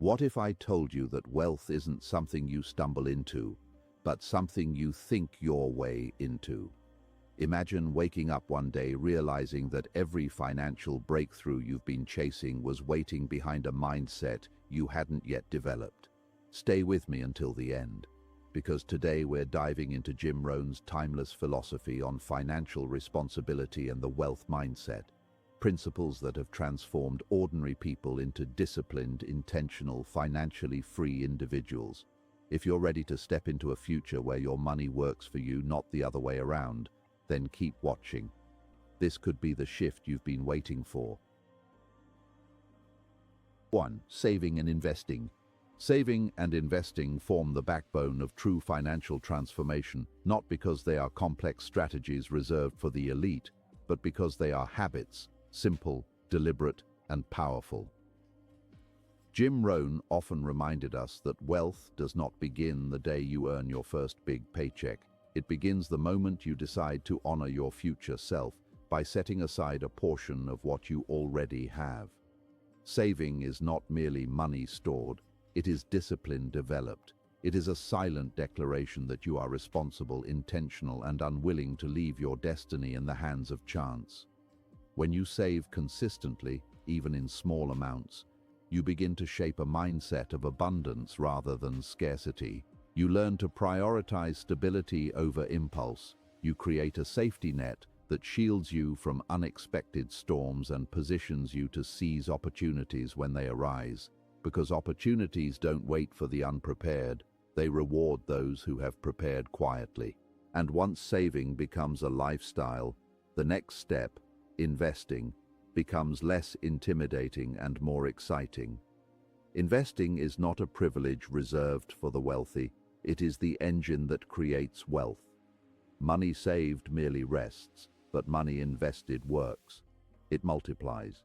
What if I told you that wealth isn't something you stumble into, but something you think your way into? Imagine waking up one day realizing that every financial breakthrough you've been chasing was waiting behind a mindset you hadn't yet developed. Stay with me until the end, because today we're diving into Jim Rohn's timeless philosophy on financial responsibility and the wealth mindset. Principles that have transformed ordinary people into disciplined, intentional, financially free individuals. If you're ready to step into a future where your money works for you, not the other way around, then keep watching. This could be the shift you've been waiting for. 1. Saving and investing. Saving and investing form the backbone of true financial transformation, not because they are complex strategies reserved for the elite, but because they are habits, simple, deliberate, and powerful. Jim Rohn often reminded us that wealth does not begin the day you earn your first big paycheck. It begins the moment you decide to honor your future self by setting aside a portion of what you already have. Saving is not merely money stored, it is discipline developed. It is a silent declaration that you are responsible, intentional, and unwilling to leave your destiny in the hands of chance. When you save consistently, even in small amounts, you begin to shape a mindset of abundance rather than scarcity. You learn to prioritize stability over impulse. You create a safety net that shields you from unexpected storms and positions you to seize opportunities when they arise. Because opportunities don't wait for the unprepared, they reward those who have prepared quietly. And once saving becomes a lifestyle, the next step, investing, becomes less intimidating and more exciting. Investing is not a privilege reserved for the wealthy, it is the engine that creates wealth. Money saved merely rests, but money invested works. It multiplies.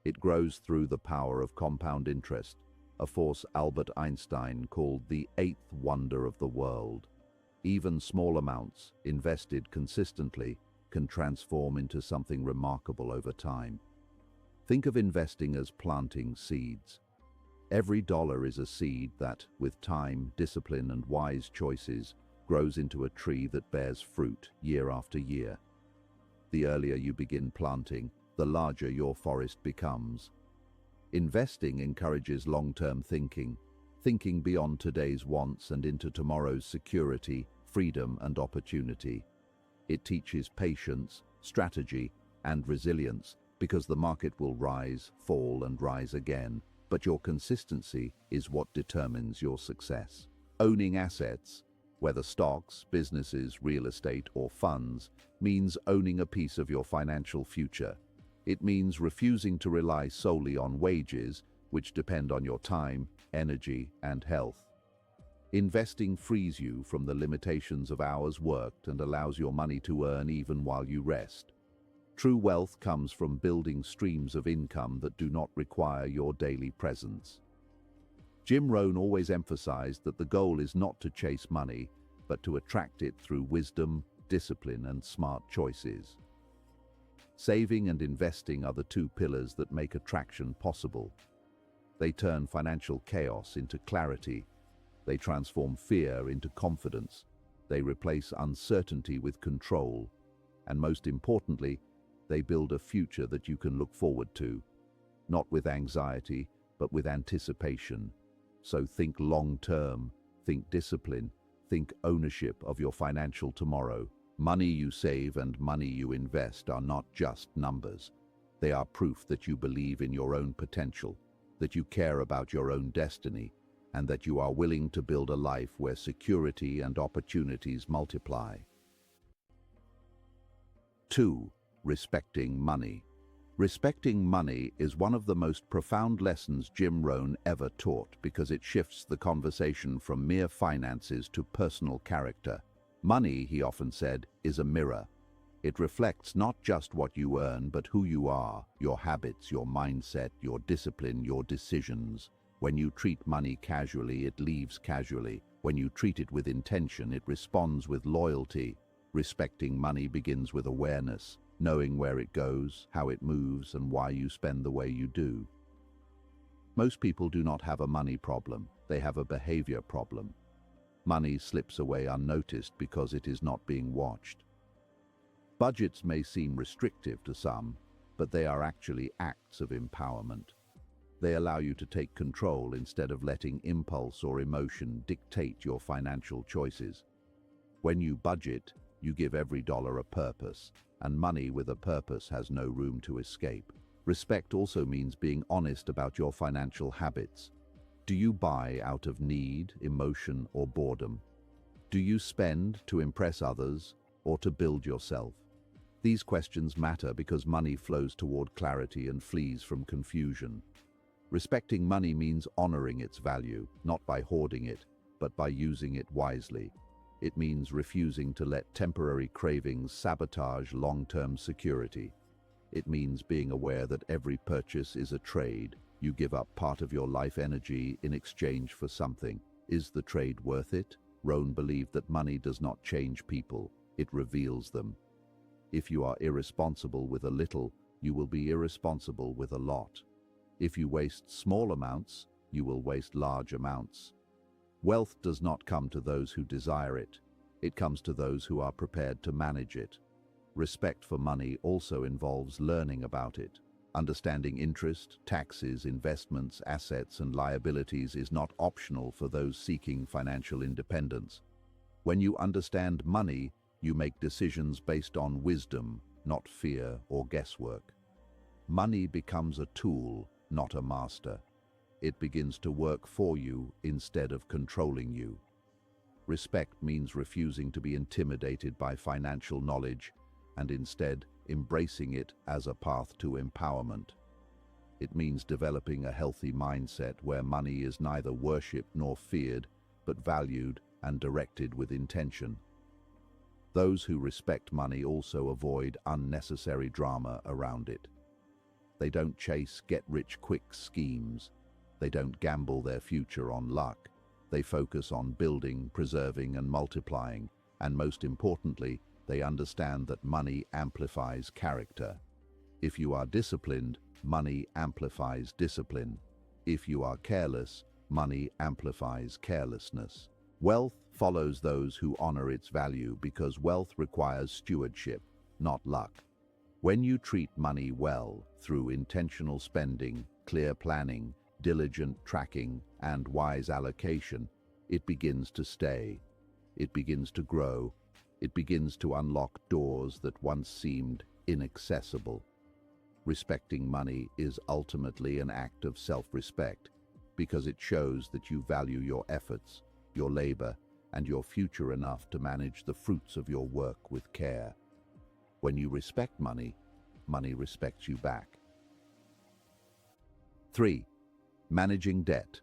It grows through the power of compound interest, a force Albert Einstein called the eighth wonder of the world. Even small amounts, invested consistently, can transform into something remarkable over time. Think of investing as planting seeds. Every dollar is a seed that, with time, discipline, and wise choices, grows into a tree that bears fruit year after year. The earlier you begin planting, the larger your forest becomes. Investing encourages long-term thinking, thinking beyond today's wants and into tomorrow's security, freedom, and opportunity. It teaches patience, strategy, and resilience, because the market will rise, fall, and rise again, but your consistency is what determines your success. Owning assets, whether stocks, businesses, real estate, or funds, means owning a piece of your financial future. It means refusing to rely solely on wages, which depend on your time, energy, and health. Investing frees you from the limitations of hours worked and allows your money to earn even while you rest. True wealth comes from building streams of income that do not require your daily presence. Jim Rohn always emphasized that the goal is not to chase money, but to attract it through wisdom, discipline, and smart choices. Saving and investing are the two pillars that make attraction possible. They turn financial chaos into clarity. They transform fear into confidence. They replace uncertainty with control. And most importantly, they build a future that you can look forward to, not with anxiety, but with anticipation. So think long-term, think discipline, think ownership of your financial tomorrow. Money you save and money you invest are not just numbers. They are proof that you believe in your own potential, that you care about your own destiny, and that you are willing to build a life where security and opportunities multiply. 2. Respecting money. Respecting money is one of the most profound lessons Jim Rohn ever taught because it shifts the conversation from mere finances to personal character. Money, he often said, is a mirror. It reflects not just what you earn, but who you are, your habits, your mindset, your discipline, your decisions. When you treat money casually, it leaves casually. When you treat it with intention, it responds with loyalty. Respecting money begins with awareness, knowing where it goes, how it moves, and why you spend the way you do. Most people do not have a money problem, they have a behavior problem. Money slips away unnoticed because it is not being watched. Budgets may seem restrictive to some, but they are actually acts of empowerment. They allow you to take control instead of letting impulse or emotion dictate your financial choices. When you budget, you give every dollar a purpose, and money with a purpose has no room to escape. Respect also means being honest about your financial habits. Do you buy out of need, emotion, or boredom? Do you spend to impress others or to build yourself? These questions matter because money flows toward clarity and flees from confusion. Respecting money means honoring its value, not by hoarding it, but by using it wisely. It means refusing to let temporary cravings sabotage long-term security. It means being aware that every purchase is a trade. You give up part of your life energy in exchange for something. Is the trade worth it? Rohn believed that money does not change people, it reveals them. If you are irresponsible with a little, you will be irresponsible with a lot. If you waste small amounts, you will waste large amounts. Wealth does not come to those who desire it. It comes to those who are prepared to manage it. Respect for money also involves learning about it. Understanding interest, taxes, investments, assets, and liabilities is not optional for those seeking financial independence. When you understand money, you make decisions based on wisdom, not fear or guesswork. Money becomes a tool, not a master. It begins to work for you instead of controlling you. Respect means refusing to be intimidated by financial knowledge and instead embracing it as a path to empowerment. It means developing a healthy mindset where money is neither worshipped nor feared, but valued and directed with intention. Those who respect money also avoid unnecessary drama around it. They don't chase get-rich-quick schemes. They don't gamble their future on luck. They focus on building, preserving, and multiplying, and most importantly, they understand that money amplifies character. If you are disciplined, money amplifies discipline. If you are careless, money amplifies carelessness. Wealth follows those who honor its value because wealth requires stewardship, not luck. When you treat money well, through intentional spending, clear planning, diligent tracking, and wise allocation, it begins to stay. It begins to grow. It begins to unlock doors that once seemed inaccessible. Respecting money is ultimately an act of self-respect because it shows that you value your efforts, your labor, and your future enough to manage the fruits of your work with care. When you respect money, money respects you back. 3. Managing debt.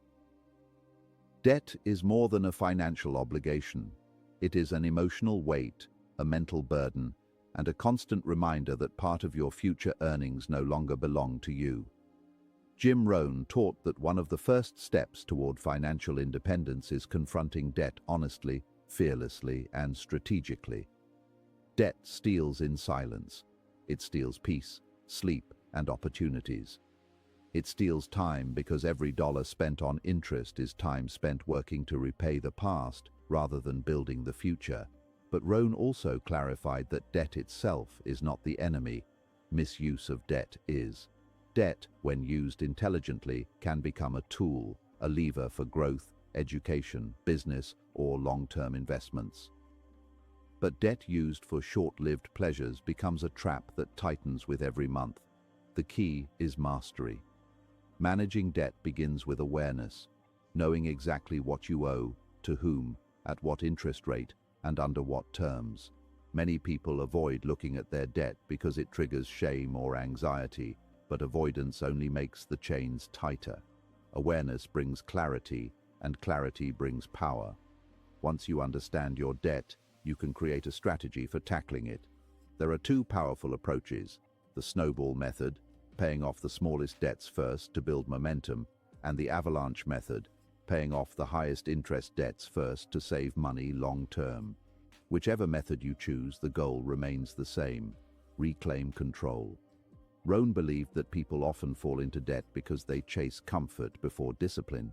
Debt is more than a financial obligation. It is an emotional weight, a mental burden, and a constant reminder that part of your future earnings no longer belong to you. Jim Rohn taught that one of the first steps toward financial independence is confronting debt honestly, fearlessly, and strategically. Debt steals in silence. It steals peace, sleep, and opportunities. It steals time because every dollar spent on interest is time spent working to repay the past rather than building the future. But Rohn also clarified that debt itself is not the enemy. Misuse of debt is. Debt, when used intelligently, can become a tool, a lever for growth, education, business, or long-term investments. But debt used for short-lived pleasures becomes a trap that tightens with every month. The key is mastery. Managing debt begins with awareness, knowing exactly what you owe, to whom, at what interest rate, and under what terms. Many people avoid looking at their debt because it triggers shame or anxiety, but avoidance only makes the chains tighter. Awareness brings clarity, and clarity brings power. Once you understand your debt, you can create a strategy for tackling it. There are two powerful approaches: the snowball method, paying off the smallest debts first to build momentum, and the avalanche method, paying off the highest interest debts first to save money long term. Whichever method you choose, the goal remains the same: reclaim control. Rohn believed that people often fall into debt because they chase comfort before discipline.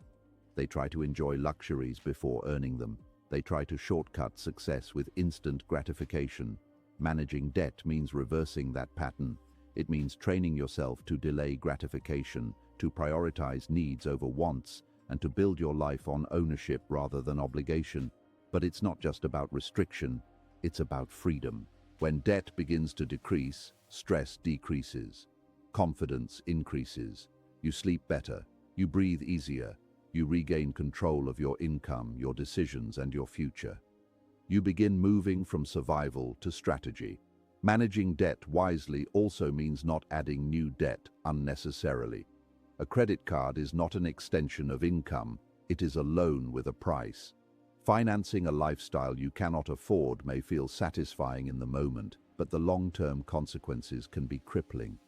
They try to enjoy luxuries before earning them. They try to shortcut success with instant gratification. Managing debt means reversing that pattern. It means training yourself to delay gratification, to prioritize needs over wants, and to build your life on ownership rather than obligation. But it's not just about restriction, it's about freedom. When debt begins to decrease, stress decreases, confidence increases, you sleep better, you breathe easier, you regain control of your income, your decisions, and your future. You begin moving from survival to strategy. Managing debt wisely also means not adding new debt unnecessarily. A credit card is not an extension of income, it is a loan with a price. Financing a lifestyle you cannot afford may feel satisfying in the moment, but the long-term consequences can be crippling.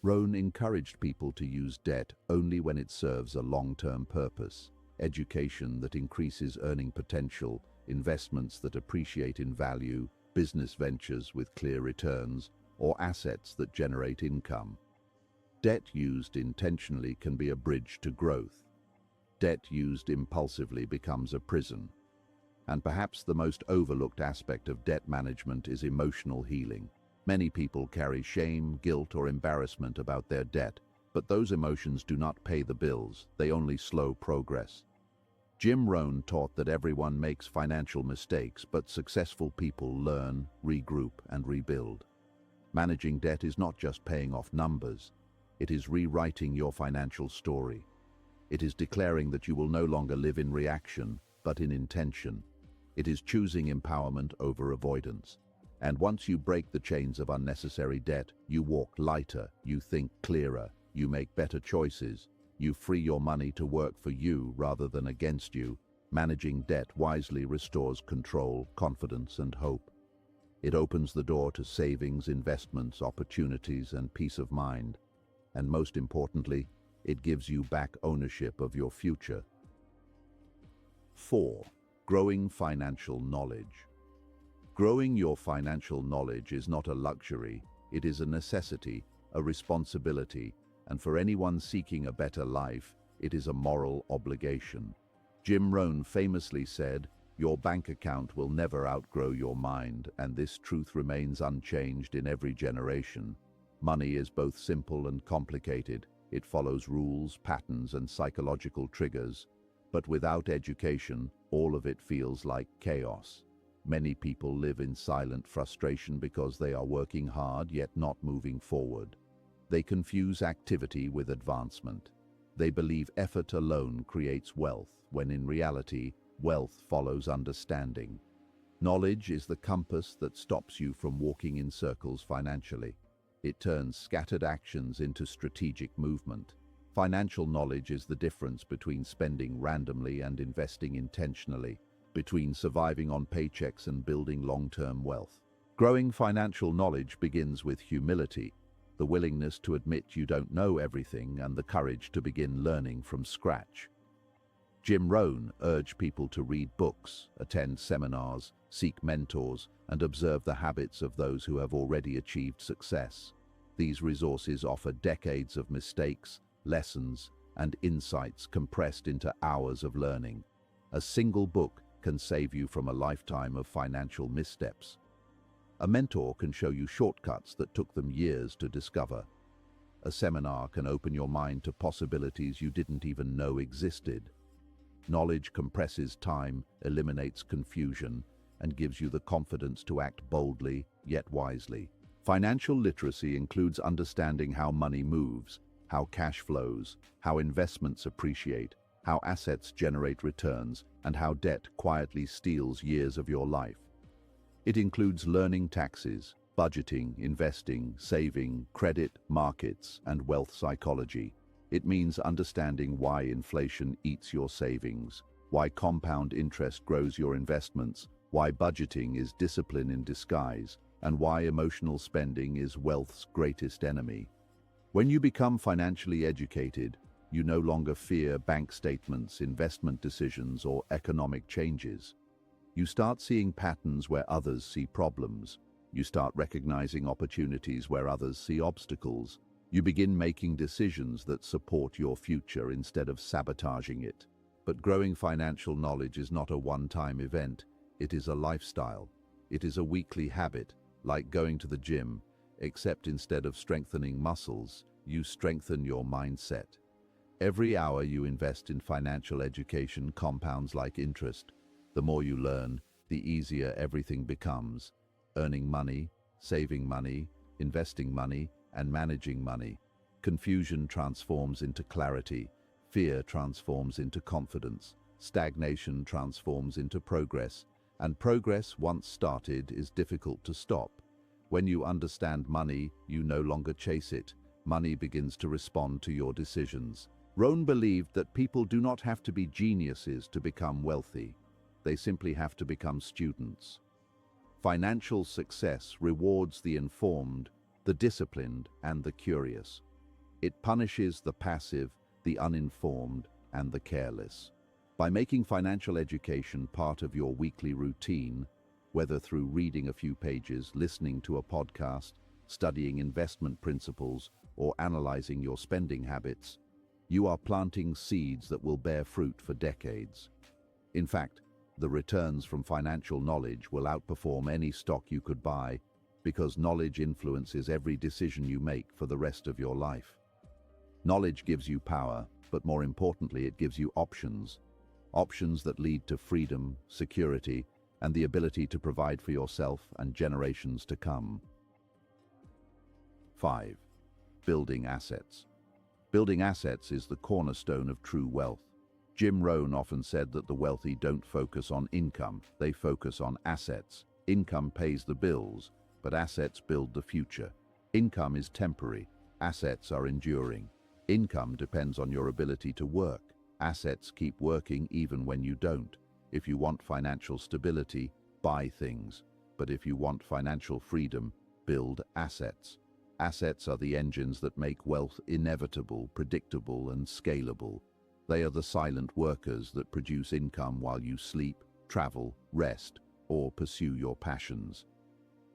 Rohn encouraged people to use debt only when it serves a long-term purpose: education that increases earning potential, investments that appreciate in value, business ventures with clear returns, or assets that generate income. Debt used intentionally can be a bridge to growth. Debt used impulsively becomes a prison. And perhaps the most overlooked aspect of debt management is emotional healing. Many people carry shame, guilt, or embarrassment about their debt, but those emotions do not pay the bills, they only slow progress. Jim Rohn taught that everyone makes financial mistakes, but successful people learn, regroup, and rebuild. Managing debt is not just paying off numbers, it is rewriting your financial story. It is declaring that you will no longer live in reaction, but in intention. It is choosing empowerment over avoidance. And once you break the chains of unnecessary debt, you walk lighter, you think clearer, you make better choices, you free your money to work for you rather than against you. Managing debt wisely restores control, confidence, and hope. It opens the door to savings, investments, opportunities, and peace of mind. And most importantly, it gives you back ownership of your future. 4. Growing financial knowledge. Growing your financial knowledge is not a luxury, it is a necessity, a responsibility, and for anyone seeking a better life, it is a moral obligation. Jim Rohn famously said, "Your bank account will never outgrow your mind," and this truth remains unchanged in every generation. Money is both simple and complicated. It follows rules, patterns, and psychological triggers. But without education, all of it feels like chaos. Many people live in silent frustration because they are working hard yet not moving forward. They confuse activity with advancement. They believe effort alone creates wealth, when in reality, wealth follows understanding. Knowledge is the compass that stops you from walking in circles financially. It turns scattered actions into strategic movement. Financial knowledge is the difference between spending randomly and investing intentionally, between surviving on paychecks and building long-term wealth. Growing financial knowledge begins with humility, the willingness to admit you don't know everything and the courage to begin learning from scratch. Jim Rohn urged people to read books, attend seminars, seek mentors, and observe the habits of those who have already achieved success. These resources offer decades of mistakes, lessons, and insights compressed into hours of learning. A single book can save you from a lifetime of financial missteps. A mentor can show you shortcuts that took them years to discover. A seminar can open your mind to possibilities you didn't even know existed. Knowledge compresses time, eliminates confusion, and gives you the confidence to act boldly, yet wisely. Financial literacy includes understanding how money moves, how cash flows, how investments appreciate, how assets generate returns, and how debt quietly steals years of your life. It includes learning taxes, budgeting, investing, saving, credit, markets, and wealth psychology. It means understanding why inflation eats your savings, why compound interest grows your investments, why budgeting is discipline in disguise, and why emotional spending is wealth's greatest enemy. When you become financially educated, you no longer fear bank statements, investment decisions, or economic changes. You start seeing patterns where others see problems. You start recognizing opportunities where others see obstacles. You begin making decisions that support your future instead of sabotaging it. But growing financial knowledge is not a one-time event. It is a lifestyle. It is a weekly habit, like going to the gym, except instead of strengthening muscles, you strengthen your mindset. Every hour you invest in financial education compounds like interest. The more you learn, the easier everything becomes. Earning money, saving money, investing money, and managing money. Confusion transforms into clarity. Fear transforms into confidence. Stagnation transforms into progress. And progress, once started, is difficult to stop. When you understand money, you no longer chase it. Money begins to respond to your decisions. Rohn believed that people do not have to be geniuses to become wealthy. They simply have to become students. Financial success rewards the informed, the disciplined, and the curious. It punishes the passive, the uninformed, and the careless. By making financial education part of your weekly routine, whether through reading a few pages, listening to a podcast, studying investment principles, or analyzing your spending habits, you are planting seeds that will bear fruit for decades. In fact, the returns from financial knowledge will outperform any stock you could buy because knowledge influences every decision you make for the rest of your life. Knowledge gives you power, but more importantly, it gives you options. Options that lead to freedom, security, and the ability to provide for yourself and generations to come. 5. Building assets. Building assets is the cornerstone of true wealth. Jim Rohn often said that the wealthy don't focus on income, they focus on assets. Income pays the bills, but assets build the future. Income is temporary, assets are enduring. Income depends on your ability to work. Assets keep working even when you don't. If you want financial stability, buy things. But if you want financial freedom, build assets. Assets are the engines that make wealth inevitable, predictable, and scalable. They are the silent workers that produce income while you sleep, travel, rest, or pursue your passions.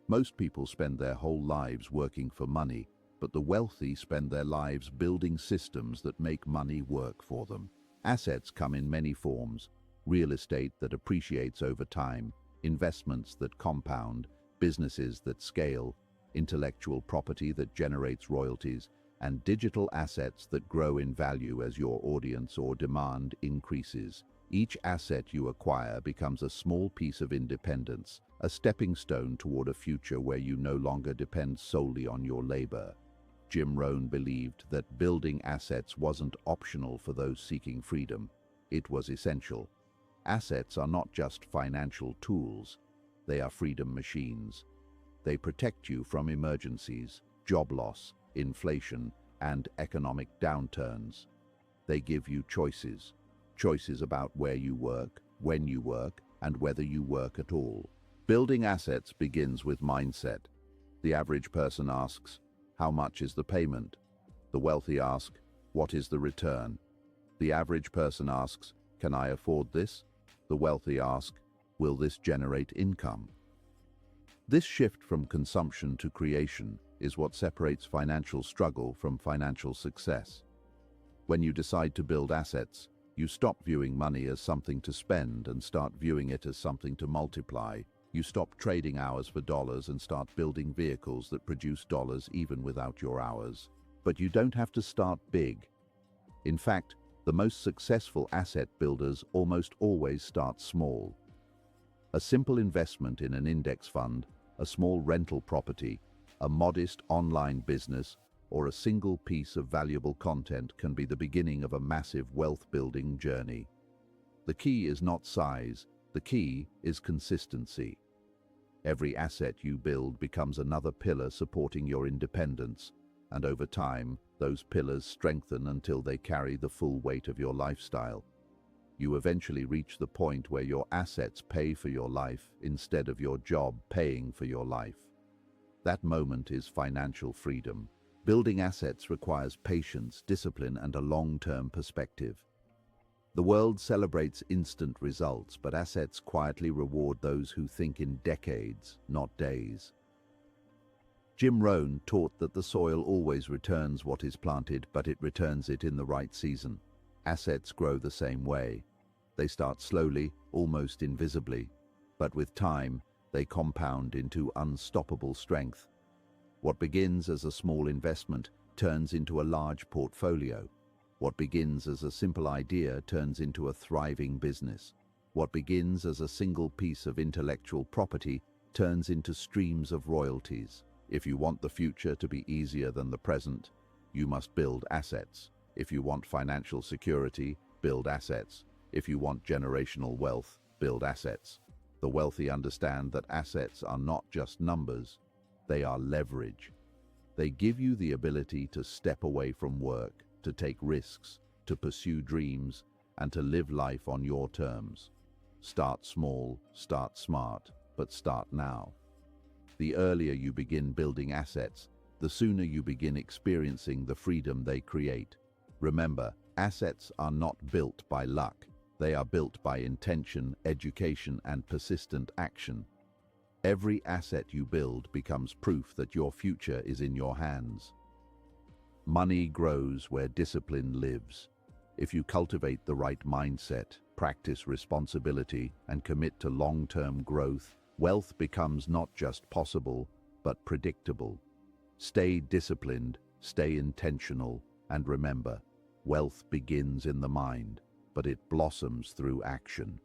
Most people spend their whole lives working for money, but the wealthy spend their lives building systems that make money work for them. Assets come in many forms: real estate that appreciates over time, investments that compound, businesses that scale, intellectual property that generates royalties, and digital assets that grow in value as your audience or demand increases. Each asset you acquire becomes a small piece of independence, a stepping stone toward a future where you no longer depend solely on your labor. Jim Rohn believed that building assets wasn't optional for those seeking freedom. It was essential. Assets are not just financial tools, they are freedom machines. They protect you from emergencies, job loss, inflation, and economic downturns. They give you choices. Choices about where you work, when you work, and whether you work at all. Building assets begins with mindset. The average person asks, how much is the payment? The wealthy ask, what is the return? The average person asks, can I afford this? The wealthy ask, will this generate income? This shift from consumption to creation is what separates financial struggle from financial success. When you decide to build assets, you stop viewing money as something to spend and start viewing it as something to multiply. You stop trading hours for dollars and start building vehicles that produce dollars even without your hours. But you don't have to start big. In fact, the most successful asset builders almost always start small. A simple investment in an index fund, a small rental property, a modest online business, or a single piece of valuable content can be the beginning of a massive wealth-building journey. The key is not size, the key is consistency. Every asset you build becomes another pillar supporting your independence, and over time, those pillars strengthen until they carry the full weight of your lifestyle. You eventually reach the point where your assets pay for your life instead of your job paying for your life. That moment is financial freedom. Building assets requires patience, discipline, and a long-term perspective. The world celebrates instant results, but assets quietly reward those who think in decades, not days. Jim Rohn taught that the soil always returns what is planted, but it returns it in the right season. Assets grow the same way. They start slowly, almost invisibly, but with time, they compound into unstoppable strength. What begins as a small investment turns into a large portfolio. What begins as a simple idea turns into a thriving business. What begins as a single piece of intellectual property turns into streams of royalties. If you want the future to be easier than the present, you must build assets. If you want financial security, build assets. If you want generational wealth, build assets. The wealthy understand that assets are not just numbers, they are leverage. They give you the ability to step away from work, to take risks, to pursue dreams, and to live life on your terms. Start small, start smart, but start now. The earlier you begin building assets, the sooner you begin experiencing the freedom they create. Remember, assets are not built by luck. They are built by intention, education, and persistent action. Every asset you build becomes proof that your future is in your hands. Money grows where discipline lives. If you cultivate the right mindset, practice responsibility, and commit to long-term growth, wealth becomes not just possible, but predictable. Stay disciplined, stay intentional, and remember, wealth begins in the mind, but it blossoms through action.